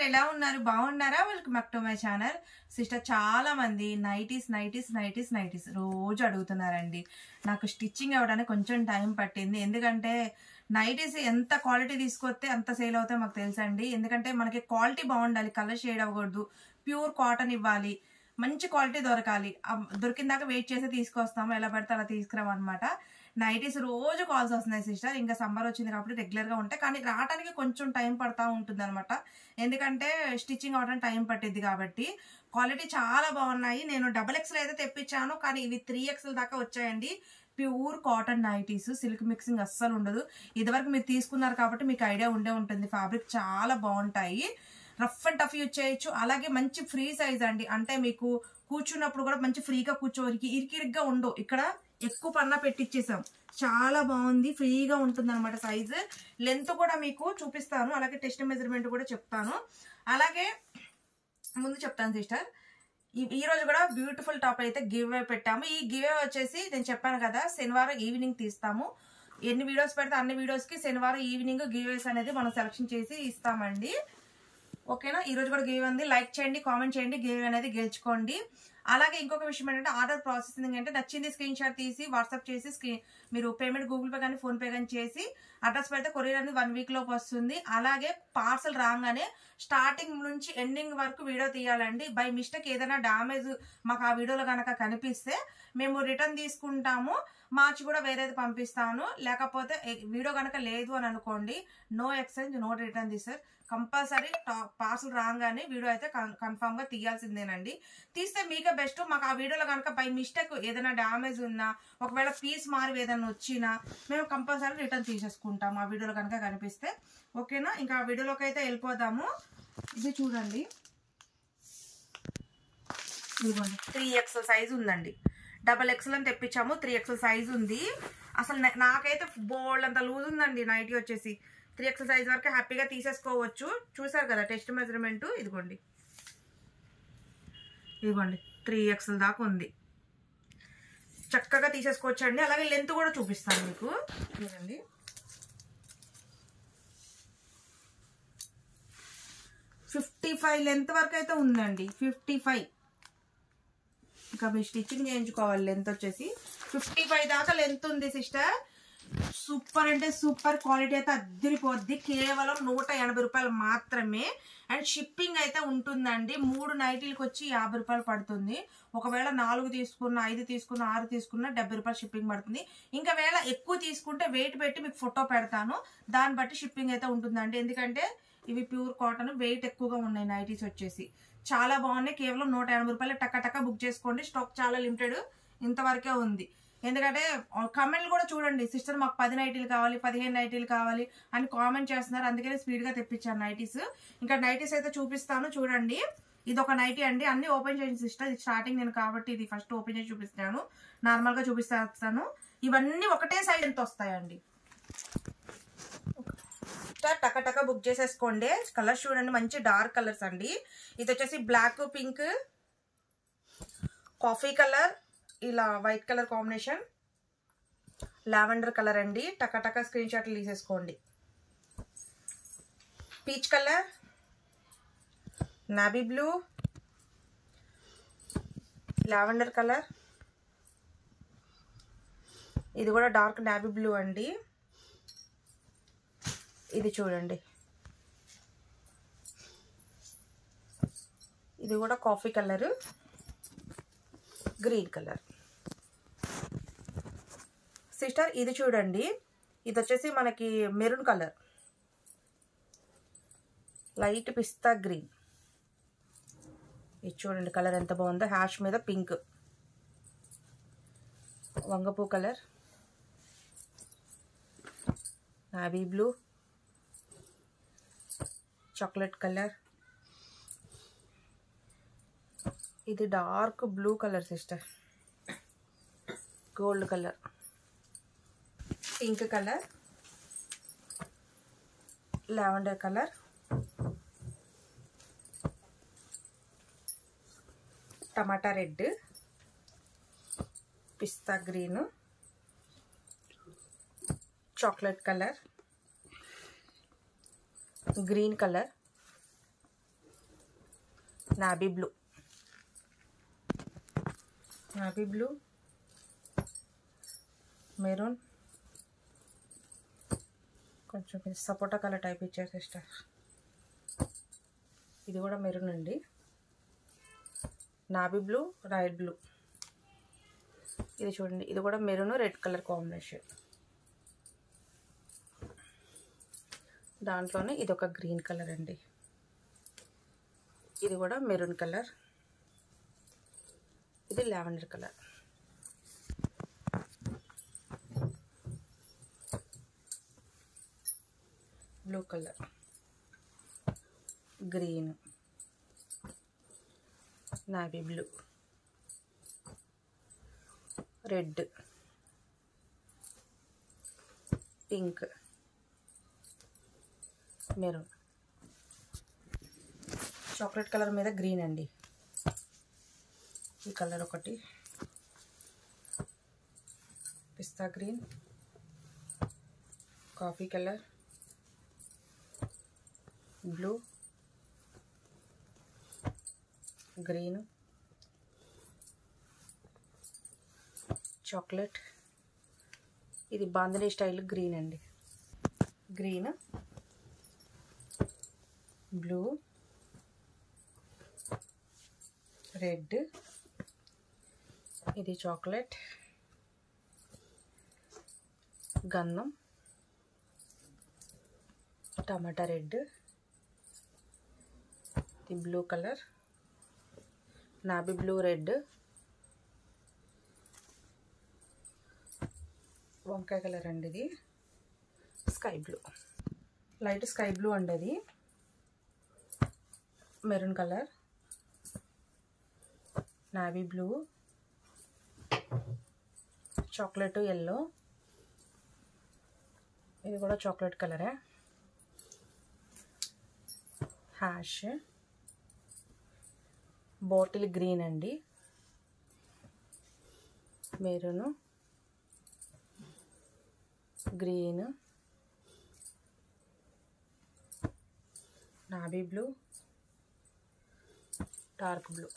ఎలా ఉన్నారు? బాగున్నారా? Welcome back to my channel. Sister చాలా మంది నైటీస్ రోజు అడుగుతున్నారండి. నాకు స్టిచ్చింగ్ అవ్వడానికి కొంచెం టైం పట్టింది. ఎందుకంటే నైటీస్ ఎంత క్వాలిటీ తీసుకొస్తే అంత సేల్ అవుతాయి మాకు తెలుసండి. ఎందుకంటే మనకి క్వాలిటీ బాగుండాలి, కలర్ షేడ్ అవ్వకూడదు, ప్యూర్ కాటన్ ఇవ్వాలి, మంచి క్వాలిటీ దొరకాలి. దొరికిన దాకా వెయిట్ చేసి తీసుకొస్తాము, ఎలా పడితే అలా తీసుకురామన్నమాట. నైటీస్ రోజు కాల్స్ వస్తున్నాయి సిస్టర్. ఇంకా సమ్మర్ వచ్చింది కాబట్టి రెగ్యులర్గా ఉంటాయి, కానీ రావడానికి కొంచెం టైం పడతా ఉంటుంది అనమాట. ఎందుకంటే స్టిచ్చింగ్ అవడానికి టైం పట్టిద్ది కాబట్టి. క్వాలిటీ చాలా బాగున్నాయి. నేను XXL అయితే తెప్పించాను, కానీ ఇవి 3XL దాకా వచ్చాయండి. Pure cotton nighties, silk mixing అస్సలు ఉండదు. ఇదివరకు మీరు తీసుకున్నారు కాబట్టి మీకు ఐడియా ఉండే ఉంటుంది. ఫ్యాబ్రిక్ చాలా బాగుంటాయి, రఫ్ అండ్ టఫ్ యూజ్ చేయొచ్చు. అలాగే మంచి ఫ్రీ సైజ్ అండి, అంటే మీకు కూర్చున్నప్పుడు కూడా మంచి ఫ్రీగా కూర్చోవరికి, ఇరికిరిగ్గా ఉండవు. ఇక్కడ ఎక్కువ పన్నా పెట్టించేసాం, చాలా బాగుంది, ఫ్రీగా ఉంటుంది అనమాట. సైజు లెంత్ కూడా మీకు చూపిస్తాను, అలాగే టెస్ట్ మెజర్మెంట్ కూడా చెప్తాను. అలాగే ముందు చెప్తాను సిస్టర్, ఈ రోజు కూడా బ్యూటిఫుల్ టాప్ అయితే గివ్ అవే పెట్టాము. ఈ గివ్ అవే వచ్చేసి నేను చెప్పాను కదా, శనివారం ఈవినింగ్ తీస్తాము. ఎన్ని వీడియోస్ పెడితే అన్ని వీడియోస్కి శనివారం ఈవినింగ్ గివ్ అవేస్ అనేది మనం సెలెక్షన్ చేసి ఇస్తామండి. ఓకేనా? ఈ రోజు కూడా గివ్ ఉంది, లైక్ చేయండి, కామెంట్ చేయండి, గివ్ అనేది గెలుచుకోండి. అలాగే ఇంకొక విషయం ఏంటంటే, ఆర్డర్ ప్రాసెసింగ్ అంటే నచ్చింది స్క్రీన్ షాట్ తీసి వాట్సాప్ చేసి మీరు పేమెంట్ గూగుల్ పే కానీ ఫోన్ పే కానీ చేసి అడ్రస్ పెడితే కొరియర్ అనేది 1 వీక్ లోపు వస్తుంది. అలాగే పార్సల్ రాగానే స్టార్టింగ్ నుంచి ఎండింగ్ వరకు వీడియో తీయాలండి. బై మిస్టేక్ ఏదైనా డ్యామేజ్ మాకు ఆ వీడియోలో కనుక కనిపిస్తే మేము రిటర్న్ తీసుకుంటాము, మార్చి కూడా వేరేది పంపిస్తాను. లేకపోతే వీడియో కనుక లేదు అని అనుకోండి, నో ఎక్స్చేంజ్ నో రిటర్న్ తీస్తారు. కంపల్సరీ పార్సల్ రాగానే వీడియో అయితే కన్ఫామ్ గా తీయాల్సిందేనండి. తీస్తే మీకే బెస్ట్. మాకు ఆ వీడియోలో కనుక బై మిస్టేక్ ఏదైనా డ్యామేజ్ ఉన్నా, ఒకవేళ పీస్ మారి ఏదైనా వచ్చినా మేము కంపల్సరీ రిటర్న్ తీసేసుకుంటాము ఆ వీడియోలో కనుక కనిపిస్తే. ఓకేనా? ఇంకా ఆ వీడియోలోకి అయితే వెళ్ళిపోదాము. ఇది చూడండి, ఇదిగోండి 3XL సైజు ఉందండి. XXL అని తెప్పించాము, 3XL సైజు ఉంది. అసలు నాకైతే బోల్డ్ అంత లూజ్ ఉందండి నైటీ వచ్చేసి. 3XL సైజ్ వరకు హ్యాపీగా తీసేసుకోవచ్చు. చూసారు కదా టెస్ట్ మెజర్మెంట్, ఇదిగోండి 3XL దాకా ఉంది, చక్కగా తీసేసుకోవచ్చు అండి. అలాగే లెంత్ కూడా చూపిస్తాను మీకు, చూడండి. $55 లెంత్ వరకు అయితే ఉందండి, 55. ఇంకా మీరు స్టిచ్చింగ్ చేయించుకోవాలి. లెంత్ వచ్చేసి 55 దాకా లెంత్ ఉంది సిస్టర్. సూపర్ అంటే సూపర్ క్వాలిటీ అయితే అద్దరిపోద్ది. కేవలం 180 రూపాయలు మాత్రమే. అండ్ షిప్పింగ్ అయితే ఉంటుందండి. 3 నైటీలకు వచ్చి 50 రూపాయలు పడుతుంది. ఒకవేళ 4 తీసుకున్న, 5 తీసుకున్న, 6 తీసుకున్న 70 రూపాయలు షిప్పింగ్ పడుతుంది. ఇంకా వేళ ఎక్కువ తీసుకుంటే వెయిట్ పెట్టి మీకు ఫోటో పెడతాను, దాన్ని బట్టి షిప్పింగ్ అయితే ఉంటుందండి. ఎందుకంటే ఇవి ప్యూర్ కాటన్, వెయిట్ ఎక్కువగా ఉన్నాయి. నైటీస్ వచ్చేసి చాలా బాగున్నాయి. కేవలం 180 రూపాయలు. టక్క బుక్ చేసుకోండి, స్టాక్ చాలా లిమిటెడ్, ఇంతవరకే ఉంది. ఎందుకంటే కామెంట్లు కూడా చూడండి, సిస్టర్ మాకు 10 నైటీలు కావాలి, 15 నైటీలు కావాలి అని కామెంట్ చేస్తున్నారు. అందుకనే స్పీడ్గా తెప్పించాను నైటీస్. ఇంకా నైటీస్ అయితే చూపిస్తాను చూడండి. ఇది ఒక నైటీ అండి, అన్ని ఓపెన్ చేయండి సిస్టర్. ఇది స్టార్టింగ్ నేను కాబట్టి ఇది ఫస్ట్ ఓపెన్ చేసి చూపిస్తాను, నార్మల్గా చూపిస్తాను. ఇవన్నీ ఒకటే సైజ్ ఎంత వస్తాయండి. టక బుక్ చేసేసుకోండి. కలర్స్ చూడండి, మంచి డార్క్ కలర్స్ అండి. ఇది వచ్చేసి బ్లాక్, పింక్, కాఫీ కలర్, ఇలా white colour combination, lavender colour అండి. టక స్క్రీన్ షాట్లు తీసేసుకోండి. Peach colour, navy blue, lavender colour, ఇది కూడా డార్క్ నావీ బ్లూ అండి. ఇది చూడండి, ఇది కూడా coffee colour, green colour. Sister ఇది చూడండి, ఇది వచ్చేసి మనకి maroon colour, light pista green. ఇది చూడండి కలర్ ఎంత బాగుందో, హ్యాష్ మీద పింక్, వంగపూ colour, navy blue, chocolate colour, ఇది dark blue colour sister, gold colour, pink colour, lavender colour, tomato red, pista green, chocolate colour, green colour, navy blue, maroon, కొంచెం sapota colour type ఇచ్చారు సిస్టర్. ఇది కూడా మెరూన్ అండి. Navy blue, royal blue. ఇది చూడండి, ఇది కూడా మెరూన్ రెడ్ కలర్ కాంబినేషన్. దాంట్లోనే ఇది ఒక గ్రీన్ కలర్ అండి. ఇది కూడా మెరూన్ కలర్. ఇది lavender colour. Blue colour, green, navy blue, red, pink, maroon, chocolate colour మీద గ్రీన్ అండి. ఈ కలర్ ఒకటి, pista green, coffee colour, blue, green, chocolate. ఇది బాంధనీ స్టైల్ గ్రీన్ అండి. గ్రీన్, బ్లూ, రెడ్, ఇది చాక్లెట్, గంధం, టమాటా రెడ్, ఇది blue colour, navy blue, red, వంకాయ కలర్ అండి. ఇది sky blue, light sky blue అండి. అది maroon colour, navy blue, chocolate, yellow. ఇది కూడా చాక్లెట్ కలరే. హ్యాష్, బాటిల్ గ్రీన్ అండి, maroon, green, navy blue, dark blue.